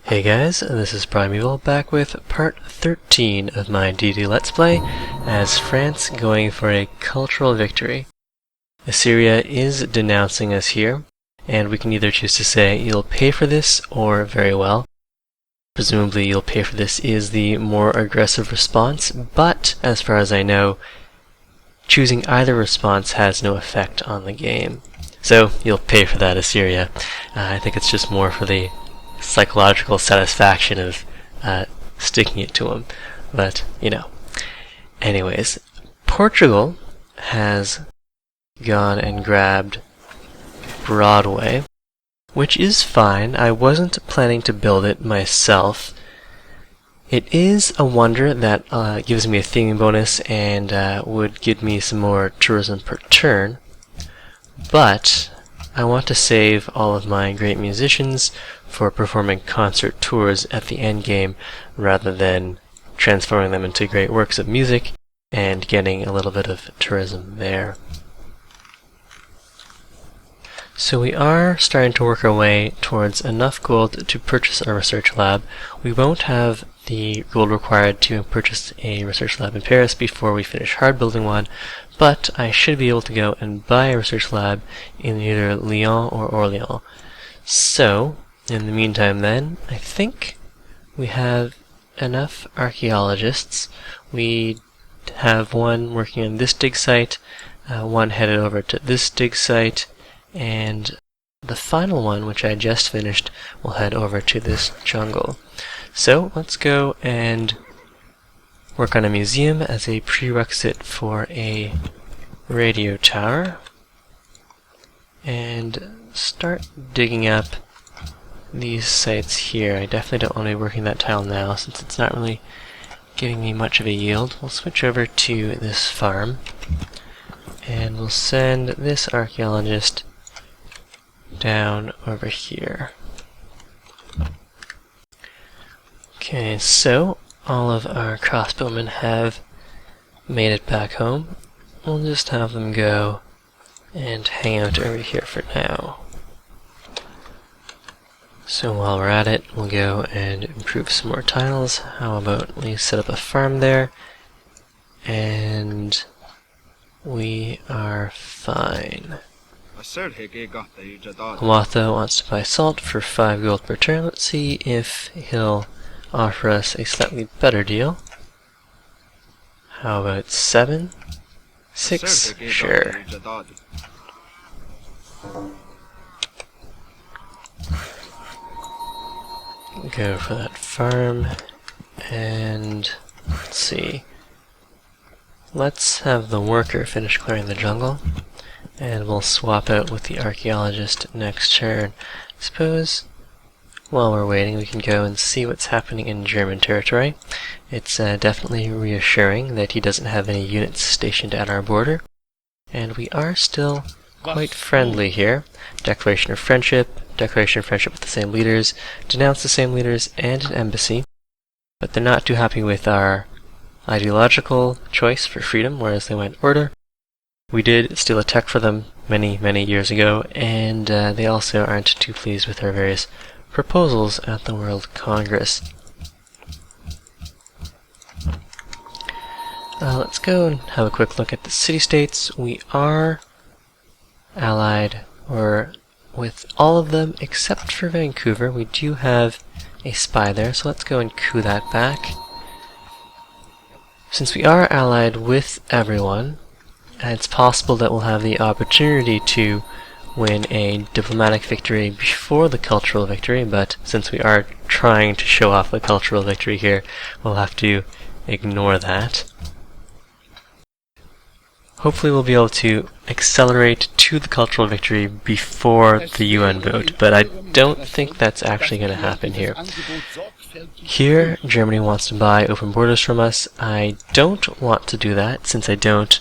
Hey guys, this is Primeval back with part 13 of my Deity Let's Play as France going for a cultural victory. Assyria is denouncing us here, and we can either choose to say you'll pay for this or very well. Presumably you'll pay for this is the more aggressive response, but as far as I know, choosing either response has no effect on the game. So you'll pay for that, Assyria. I think it's just more for the psychological satisfaction of sticking it to him, but you know. Anyways, Portugal has gone and grabbed Broadway, which is fine. I wasn't planning to build it myself. It is a wonder that gives me a theming bonus and would give me some more tourism per turn, but I want to save all of my great musicians for performing concert tours at the end game rather than transforming them into great works of music and getting a little bit of tourism there. So we are starting to work our way towards enough gold to purchase a research lab. We won't have the gold required to purchase a research lab in Paris before we finish hard building one, but I should be able to go and buy a research lab in either Lyon or Orléans. So, in the meantime then, I think we have enough archaeologists. We have one working on this dig site, one headed over to this dig site, and the final one, which I just finished, will head over to this jungle. So let's go and work on a museum as a prerequisite for a radio tower, and start digging up these sites here. I definitely don't want to be working that tile now since it's not really giving me much of a yield. We'll switch over to this farm and we'll send this archaeologist down over here. Okay, so all of our crossbowmen have made it back home. We'll just have them go and hang out over here for now. So while we're at it, we'll go and improve some more tiles. How about we set up a farm there, and we are fine. Hawatha wants to buy salt for 5 gold per turn. Let's see if he'll offer us a slightly better deal. How about 7? 6? Sure. Go for that farm, and let's see. Let's have the worker finish clearing the jungle, and we'll swap out with the archaeologist next turn. I suppose while we're waiting we can go and see what's happening in German territory. It's definitely reassuring that he doesn't have any units stationed at our border, and we are still quite friendly here. Declaration of friendship with the same leaders, denounce the same leaders, and an embassy, but they're not too happy with our ideological choice for freedom, whereas they went order. We did steal a tech for them many years ago, and they also aren't too pleased with our various proposals at the World Congress. Let's go and have a quick look at the city-states. We are allied with all of them except for Vancouver. We do have a spy there, so let's go and coup that back. Since we are allied with everyone, it's possible that we'll have the opportunity to win a diplomatic victory before the cultural victory, but since we are trying to show off the cultural victory here, we'll have to ignore that. Hopefully we'll be able to accelerate to the cultural victory before the UN vote, but I don't think that's actually going to happen here. Here, Germany wants to buy open borders from us. I don't want to do that, since I don't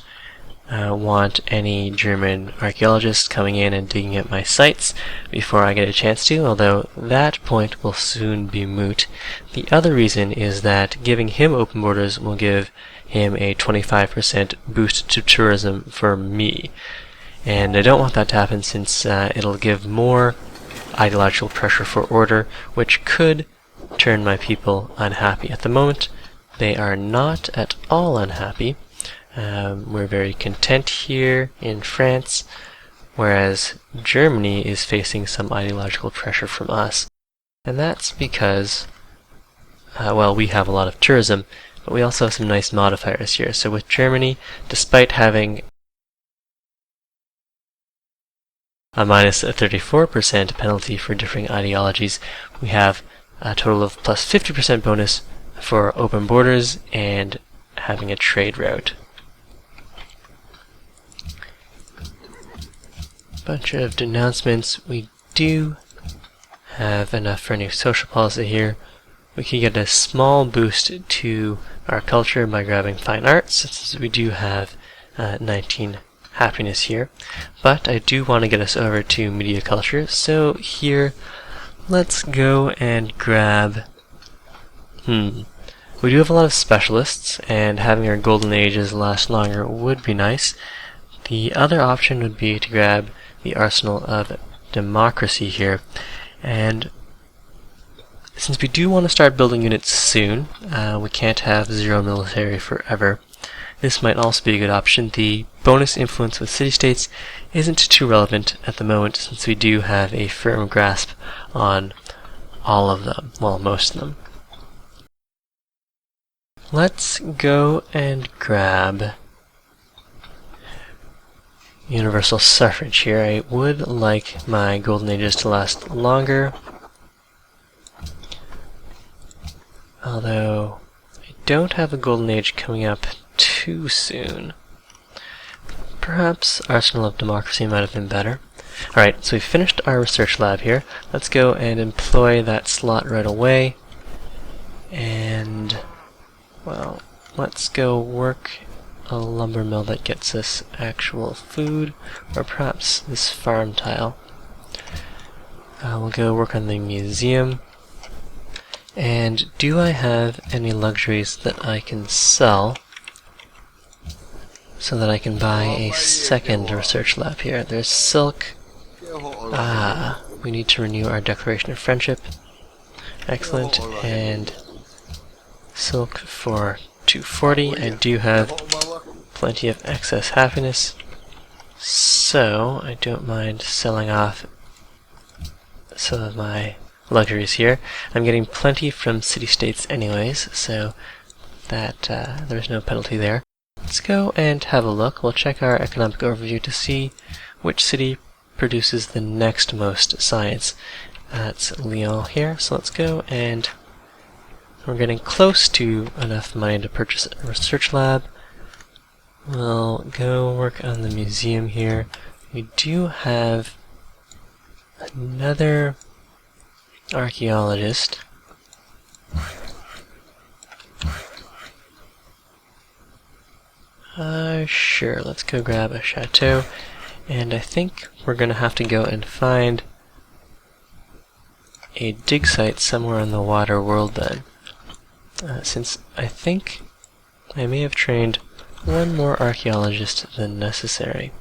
want any German archaeologists coming in and digging at my sites before I get a chance to, although that point will soon be moot. The other reason is that giving him open borders will give him a 25% boost to tourism for me, and I don't want that to happen since it'll give more ideological pressure for order, which could turn my people unhappy. At the moment, they are not at all unhappy. We're very content here in France, whereas Germany is facing some ideological pressure from us. And that's because, well, we have a lot of tourism, but we also have some nice modifiers here. So with Germany, despite having a minus 34% penalty for differing ideologies, we have a total of plus 50% bonus for open borders and having a trade route. Bunch of denouncements. We do have enough for a new social policy here. We can get a small boost to our culture by grabbing fine arts, since we do have 19 happiness here. But I do want to get us over to media culture, so here let's go and grab we do have a lot of specialists, and having our golden ages last longer would be nice. The other option would be to grab the arsenal of democracy here, and since we do want to start building units soon, we can't have zero military forever. This might also be a good option. The bonus influence with city-states isn't too relevant at the moment, since we do have a firm grasp on all of them, well, most of them. Let's go and grab universal suffrage here. I would like my golden ages to last longer, although I don't have a golden age coming up too soon. Perhaps Arsenal of Democracy might have been better. Alright, so we finished our research lab here. Let's go and employ that slot right away. And, well, let's go work a lumber mill that gets us actual food, or perhaps this farm tile. We'll go work on the museum. And do I have any luxuries that I can sell so that I can buy a second research lab here? There's silk. We need to renew our declaration of friendship. Excellent. And silk for 240. I do have plenty of excess happiness, so I don't mind selling off some of my luxuries here. I'm getting plenty from city-states anyways, so that there's no penalty there. Let's go and have a look. We'll check our economic overview to see which city produces the next most science. That's Lyon here, so let's go, and we're getting close to enough money to purchase a research lab. We'll go work on the museum here. We do have another archaeologist. Sure, let's go grab a chateau, and I think we're gonna have to go and find a dig site somewhere in the water world then, since I think I may have trained one more archaeologist than necessary.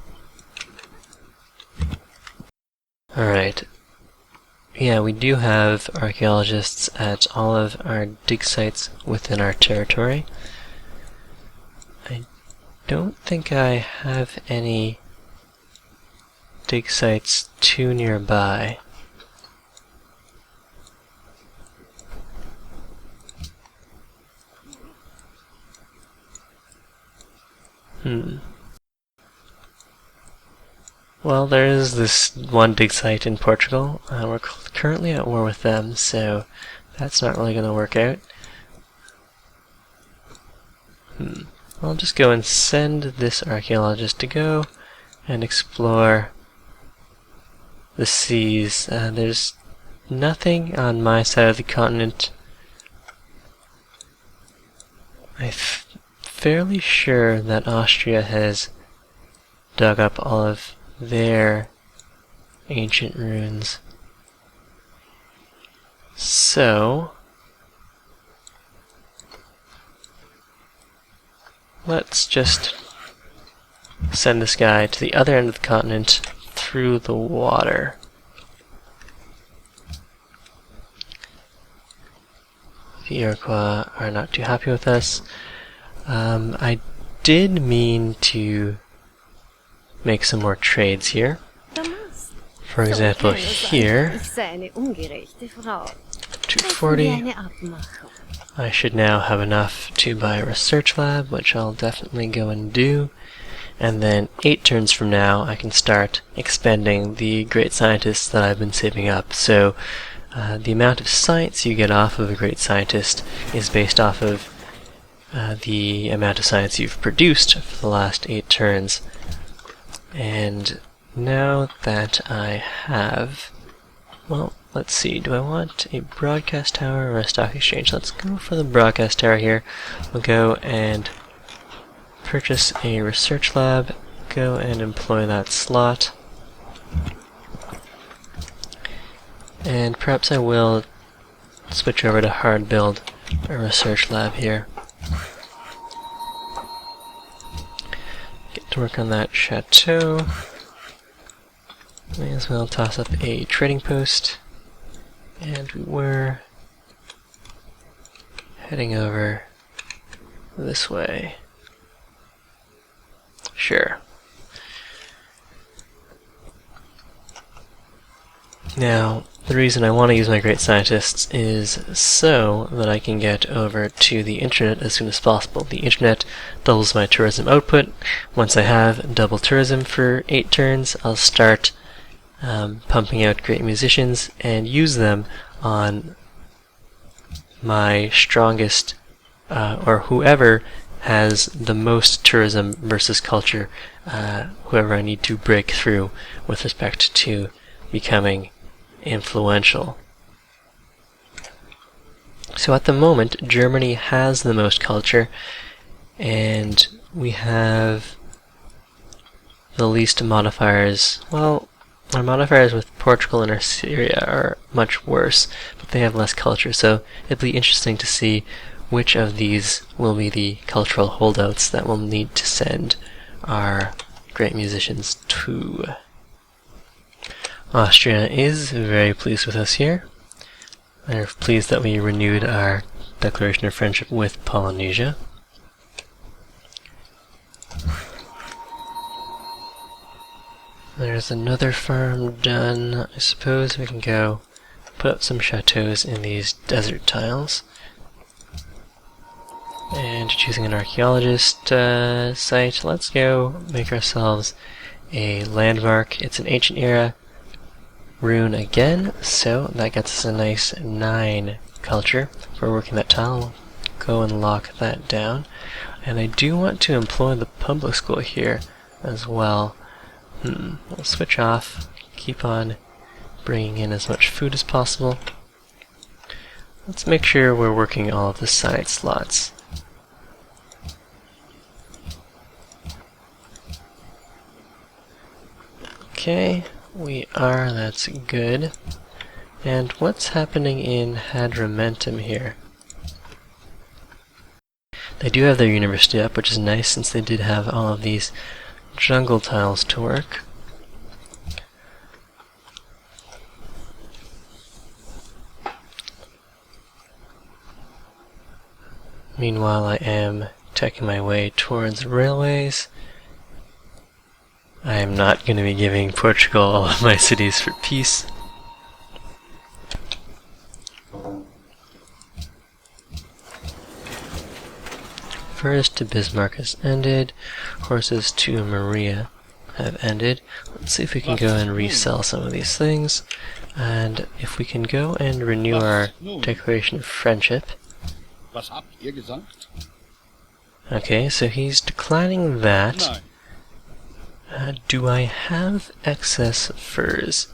Alright. Yeah, we do have archaeologists at all of our dig sites within our territory. I don't think I have any dig sites too nearby. Well, there is this one dig site in Portugal. We're currently at war with them, so that's not really going to work out. I'll just go and send this archaeologist to go and explore the seas. There's nothing on my side of the continent. I'm fairly sure that Austria has dug up all of their ancient ruins. So let's just send this guy to the other end of the continent through the water. the Iroquois are not too happy with us. I did mean to make some more trades here. For example, here, 240. I should now have enough to buy a research lab, which I'll definitely go and do. And then 8 turns from now, I can start expending the great scientists that I've been saving up. So the amount of science you get off of a great scientist is based off of the amount of science you've produced for the last 8 turns. And now that I have, well, let's see, do I want a broadcast tower or a stock exchange? Let's go for the broadcast tower here. We'll go and purchase a research lab, go and employ that slot. And perhaps I will switch over to hard build a research lab here. Get to work on that chateau. May as well toss up a trading post. And we were heading over this way. Sure. Now, the reason I want to use my great scientists is so that I can get over to the internet as soon as possible. The internet doubles my tourism output. Once I have double tourism for 8 turns, I'll start pumping out great musicians and use them on my strongest, or whoever has the most tourism versus culture, whoever I need to break through with respect to becoming influential. So at the moment, Germany has the most culture, and we have the least modifiers. Well, our modifiers with Portugal and Syria are much worse, but they have less culture, so it'd be interesting to see which of these will be the cultural holdouts that we'll need to send our great musicians to. Austria is very pleased with us here. They're pleased that we renewed our declaration of friendship with Polynesia. There's another farm done. I suppose we can go put up some chateaus in these desert tiles. And choosing an archaeologist site, let's go make ourselves a landmark. It's an ancient era rune again, so that gets us a nice 9 culture for working that tile. Go and lock that down. And I do want to employ the public school here as well. We'll switch off, keep on bringing in as much food as possible. Let's make sure we're working all of the side slots. Okay, we are, that's good. And what's happening in Hadramentum here? They do have their university up, which is nice since they did have all of these jungle tiles to work. Meanwhile, I am taking my way towards railways. I am not going to be giving Portugal all of my cities for peace. First to Bismarck has ended. Horses to Maria have ended. Let's see if we can go and resell some of these things. And if we can go and renew our declaration of friendship. Okay, so he's declining that. Do I have excess furs?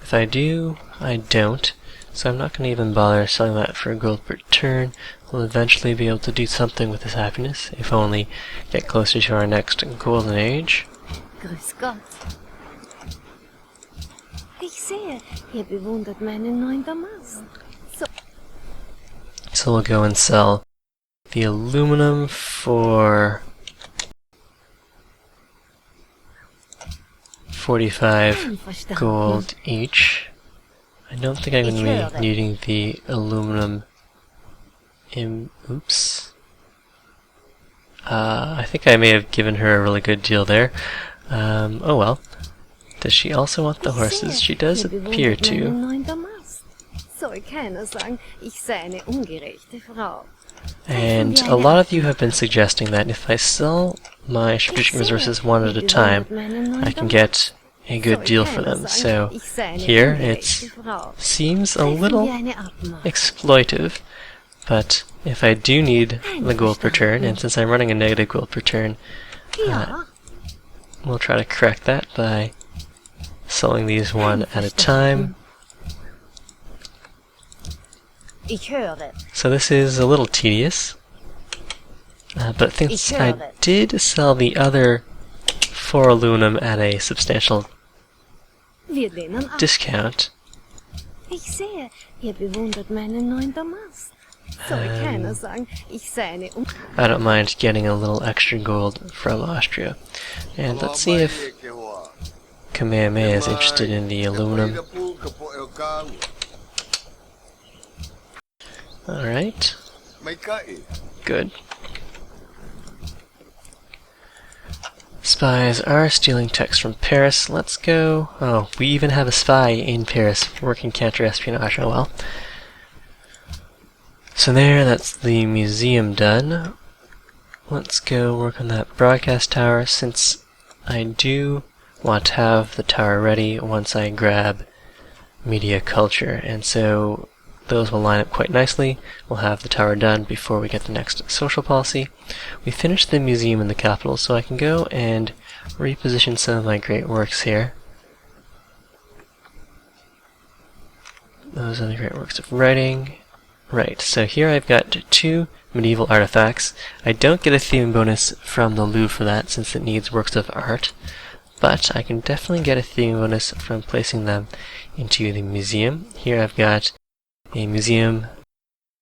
If I do, I don't. So I'm not going to even bother selling that for a gold per turn. We'll eventually be able to do something with this happiness, if only get closer to our next golden age. Grüß Gott. Ich sehe, ihr bewundert meinen neuen Damast. So we'll go and sell the aluminum for 45 gold each. I don't think I'm going to be needing the aluminum Oops. I think I may have given her a really good deal there. Oh well. Does she also want the horses? She does appear to. Soll keiner sagen, ich sei eine ungerechte Frau. And a lot of you have been suggesting that if I sell my strategic resources one at a time, I can get a good deal for them. So here it seems a little exploitive, but if I do need the gold per turn, and since I'm running a negative gold per turn, we'll try to correct that by selling these one at a time. So this is a little tedious, but since I did sell the other 4 aluminum at a substantial discount, Ich sehe, ihr bewundert meinen neuen Damast. Soll keiner sagen, ich sei eine I don't mind getting a little extra gold from Austria. And let's see if Kamehameha is interested in the aluminum. Alright. Good. Spies are stealing text from Paris. Let's go. Oh, we even have a spy in Paris working counter-espionage. Oh well. So there, that's the museum done. Let's go work on that broadcast tower, since I do want to have the tower ready once I grab media culture, and so those will line up quite nicely. We'll have the tower done before we get the next social policy. We finished the museum in the capital, so I can go and reposition some of my great works here. Those are the great works of writing. Right, so here I've got 2 medieval artifacts. I don't get a theme bonus from the Louvre for that, since it needs works of art, but I can definitely get a theme bonus from placing them into the museum. Here I've got a Museum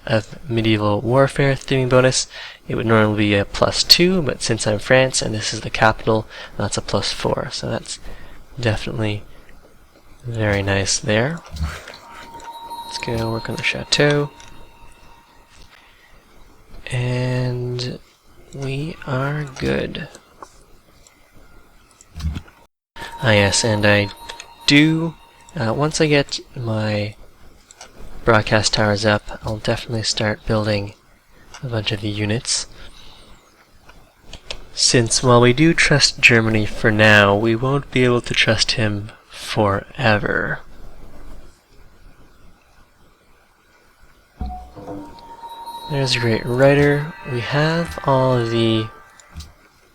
of Medieval Warfare theming bonus. It would normally be a +2, but since I'm France and this is the capital, that's a +4. So that's definitely very nice there. Let's go work on the chateau. And we are good. Ah yes, and I do, once I get my broadcast towers up, I'll definitely start building a bunch of the units. Since while we do trust Germany for now, we won't be able to trust him forever. There's a great writer. We have all of the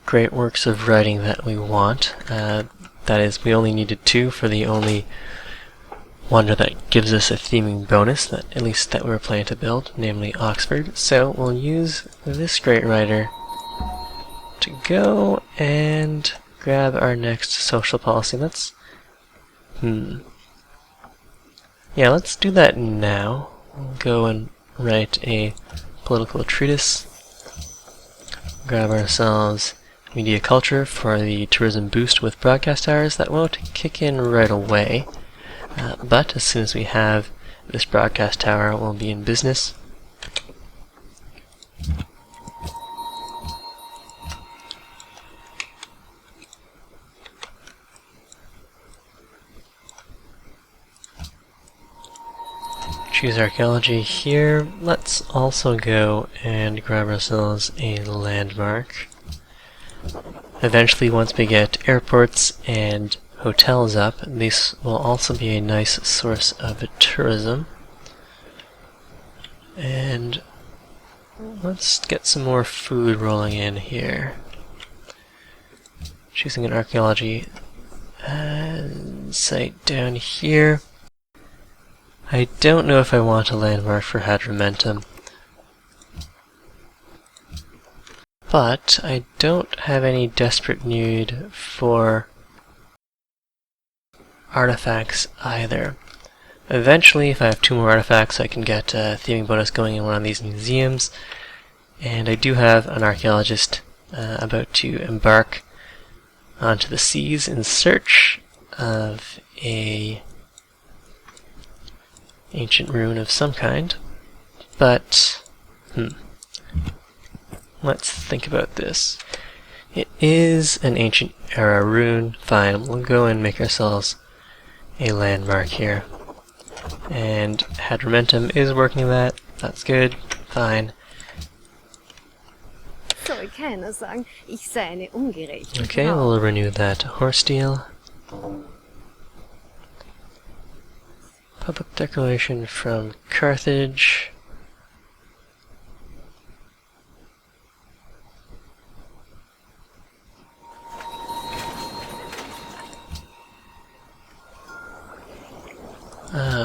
great works of writing that we want. That is, we only needed 2 for the only wonder that gives us a theming bonus, that at least that we were planning to build, namely Oxford. So we'll use this great writer to go and grab our next social policy. Let's yeah, let's do that now. We'll go and write a political treatise, grab ourselves media culture for the tourism boost with broadcast hours. That won't kick in right away, but as soon as we have this broadcast tower, we'll be in business. Choose archaeology here. Let's also go and grab ourselves a landmark. Eventually, once we get airports and hotels up, this will also be a nice source of tourism. And let's get some more food rolling in here. Choosing an archaeology site down here. I don't know if I want a landmark for Hadramentum, but I don't have any desperate need for artifacts either. Eventually, if I have 2 more artifacts, I can get a theming bonus going in one of these museums, and I do have an archaeologist about to embark onto the seas in search of a ancient ruin of some kind, but Let's think about this. It is an ancient era rune. Fine, we'll go and make ourselves a landmark here. And Hadromentum is working that. That's good. Fine. Soll keiner sagen, ich sei eine ungerechte Okay, Frau. we'll renew that horse deal. Public declaration from Carthage.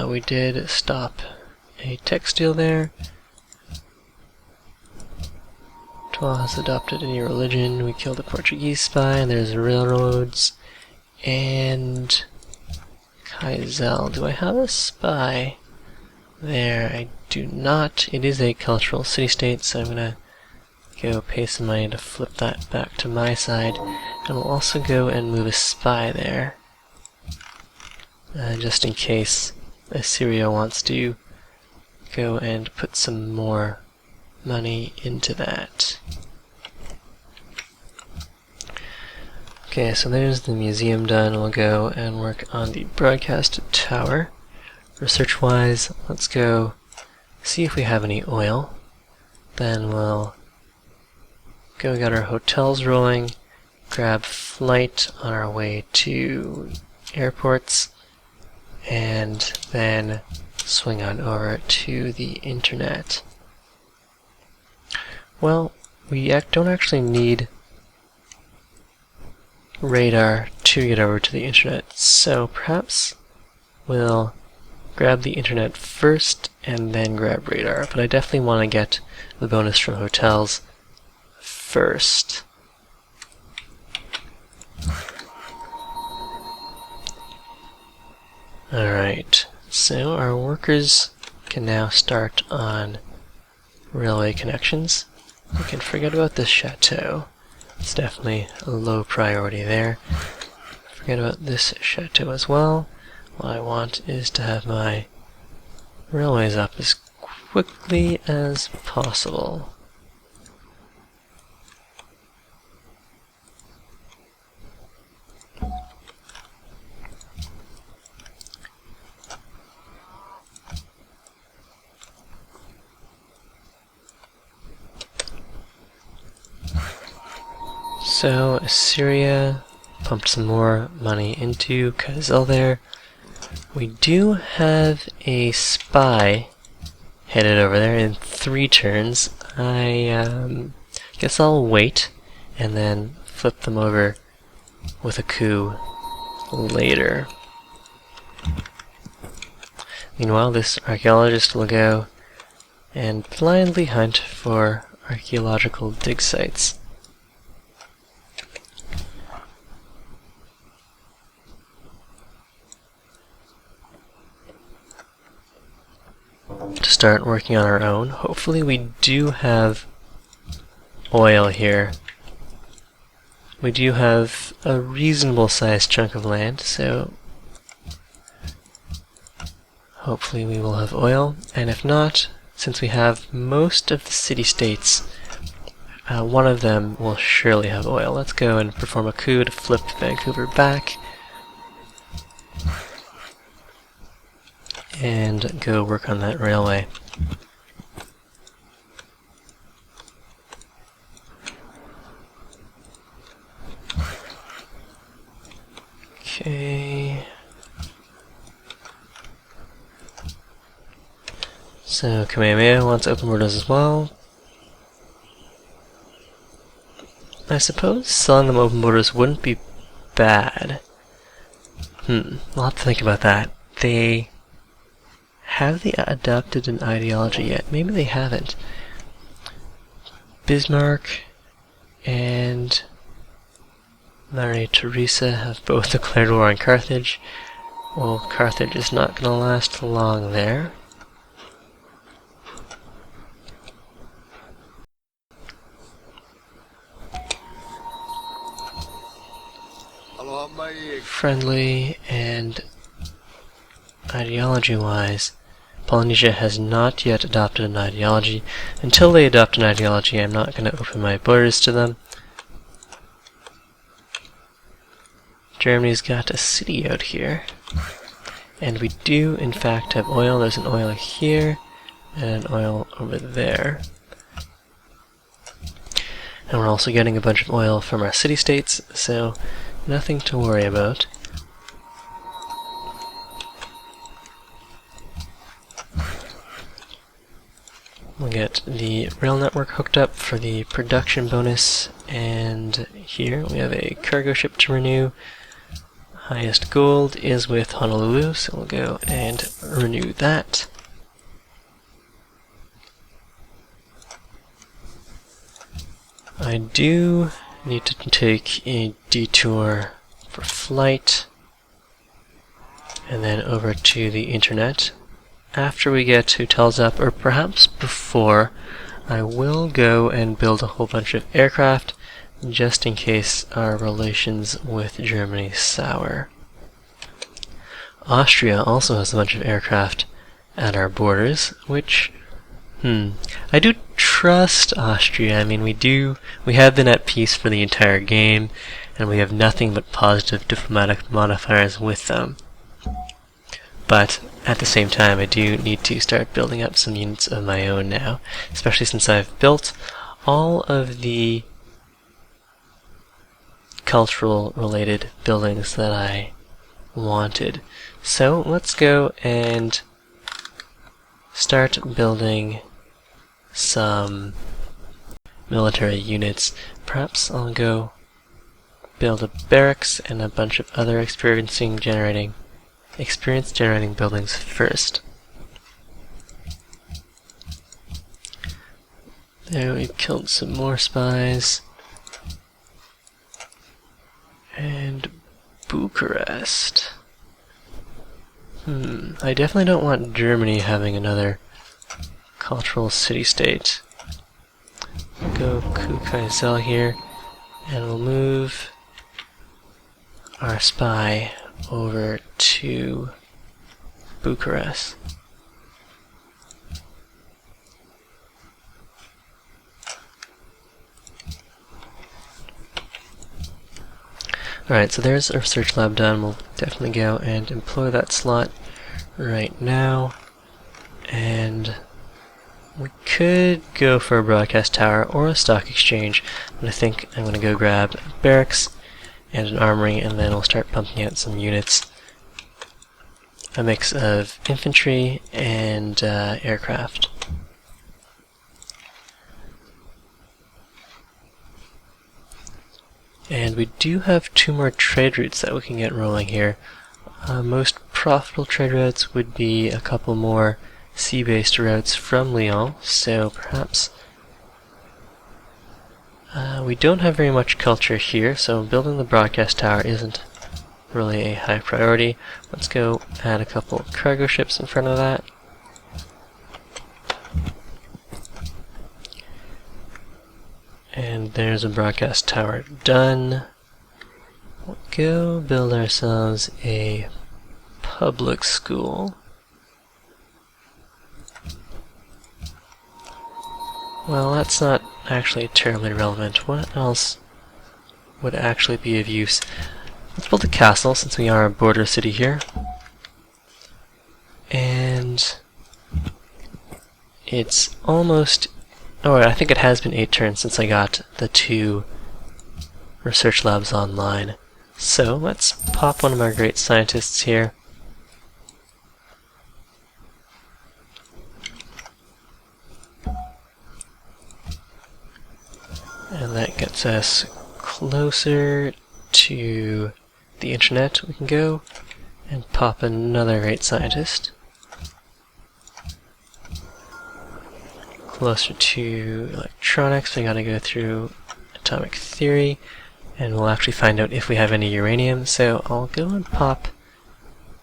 We did stop a text deal there. Twa has adopted a new religion. We killed a Portuguese spy, and there's railroads. And Kaizel. Do I have a spy there? I do not. It is a cultural city-state, so I'm gonna go pay some money to flip that back to my side. And we'll also go and move a spy there. Just in case Assyria wants to go and put some more money into that. Okay, so there's the museum done. We'll go and work on the broadcast tower. Research-wise, let's go see if we have any oil. Then we'll go get our hotels rolling, grab flight on our way to airports, and then swing on over to the internet. Well, we don't actually need radar to get over to the internet, so perhaps we'll grab the internet first and then grab radar, but I definitely want to get the bonus from hotels first. Alright, so our workers can now start on railway connections. We can forget about this chateau. It's definitely a low priority there. Forget about this chateau as well. What I want is to have my railways up as quickly as possible. So Assyria pumped some more money into Kaizel there. We do have a spy headed over there in 3 turns. I guess I'll wait and then flip them over with a coup later. Meanwhile, this archaeologist will go and blindly hunt for archaeological dig sites. To start working on our own. Hopefully we do have oil here. We do have a reasonable sized chunk of land, so hopefully we will have oil, and if not, since we have most of the city-states, one of them will surely have oil. Let's go and perform a coup to flip Vancouver back and go work on that railway. Okay. So Kamehameha wants open borders as well. I suppose selling them open borders wouldn't be bad. I'll have to think about that. Have they adopted an ideology yet? Maybe they haven't. Bismarck and Maria Theresa have both declared war on Carthage. Well, Carthage is not going to last long there. Friendly and ideology-wise, Polynesia has not yet adopted an ideology. Until they adopt an ideology, I'm not going to open my borders to them. Germany's got a city out here. And we do, in fact, have oil. There's an oil here, and an oil over there. And we're also getting a bunch of oil from our city-states, so nothing to worry about. We'll get the rail network hooked up for the production bonus, and here we have a cargo ship to renew. Highest gold is with Honolulu, so we'll go and renew that. I do need to take a detour for flight, and then over to the internet. After we get hotels up, or perhaps before, I will go and build a whole bunch of aircraft, just in case our relations with Germany sour. Austria also has a bunch of aircraft at our borders, which, I do trust Austria. I mean, we have been at peace for the entire game, and we have nothing but positive diplomatic modifiers with them. But at the same time, I do need to start building up some units of my own now, especially since I've built all of the cultural related buildings that I wanted. So let's go and start building some military units. Perhaps I'll go build a barracks and a bunch of other experience generating buildings first. There, we've killed some more spies. And Bucharest. I definitely don't want Germany having another cultural city-state. We'll go Kukaizel here, and we'll move our spy over to Bucharest. Alright, so there's our research lab done. We'll definitely go and employ that slot right now. And we could go for a broadcast tower or a stock exchange, but I think I'm going to go grab barracks and an armory, and then we'll start pumping out some units. A mix of infantry and aircraft. And we do have 2 more trade routes that we can get rolling here. Most profitable trade routes would be a couple more sea-based routes from Lyon, so perhaps we don't have very much culture here, so building the broadcast tower isn't really a high priority. Let's go add a couple cargo ships in front of that. And there's a broadcast tower done. We'll go build ourselves a public school. Well, that's not actually terribly relevant. What else would actually be of use? Let's build a castle, since we are a border city here. And it's almost... oh, I think it has been 8 turns since I got the 2 research labs online. So let's pop one of our great scientists here. And that gets us closer to the internet. We can go and pop another great scientist. Closer to electronics, we gotta go through atomic theory, and we'll actually find out if we have any uranium. So I'll go and pop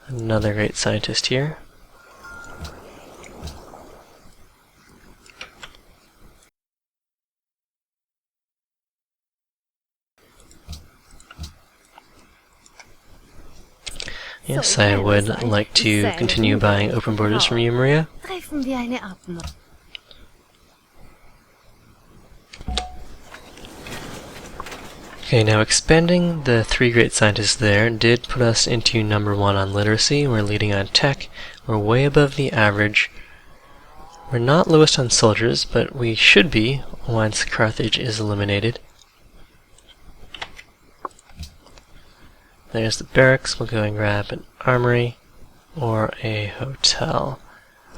another great scientist here. Yes, I would like to continue buying open borders from you, Maria. Treffen wir eine Abmachung. Okay, now expanding the 3 great scientists there did put us into number 1 on literacy. We're leading on tech. We're way above the average. We're not lowest on soldiers, but we should be once Carthage is eliminated. There's the barracks. We'll go and grab an armory or a hotel.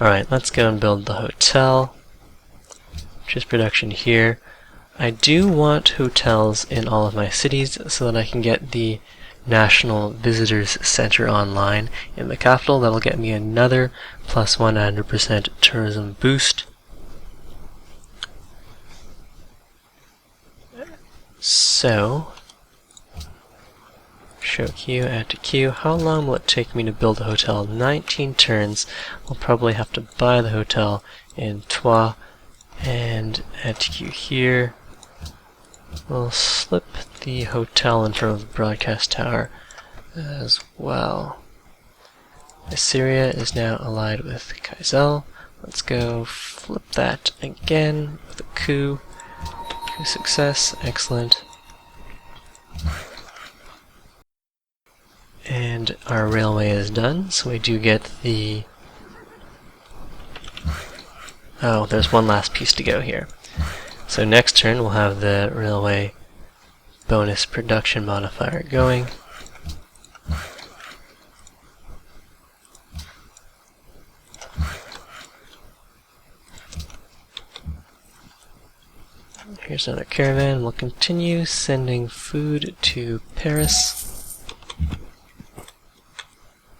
Alright, let's go and build the hotel. Just production here. I do want hotels in all of my cities so that I can get the National Visitors Center online in the capital. That'll get me another plus 100% tourism boost. So, show queue, add to queue. How long will it take me to build a hotel? 19 turns. I'll probably have to buy the hotel in Troyes and add to queue here. We'll slip the hotel in front of the broadcast tower as well. Assyria is now allied with Kaisel. Let's go flip that again with a coup. Coup success, excellent. And our railway is done, so we do get the... Oh, there's one last piece to go here. So next turn we'll have the railway bonus production modifier going. Here's another caravan. We'll continue sending food to Paris.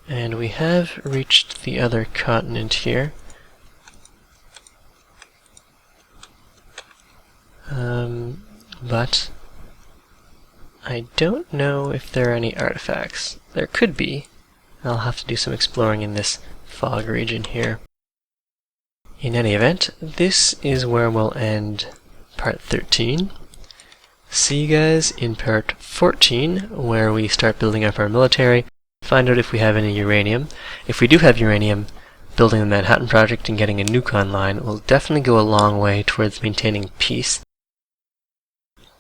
And we have reached the other continent here. But I don't know if there are any artifacts. There could be. I'll have to do some exploring in this fog region here. In any event, this is where we'll end part 13. See you guys in part 14, where we start building up our military, find out if we have any uranium. If we do have uranium, building the Manhattan Project and getting a nuke online will definitely go a long way towards maintaining peace.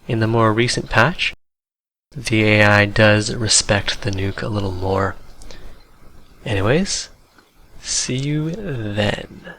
In the more recent patch, the AI does respect the nuke a little more. Anyways, see you then.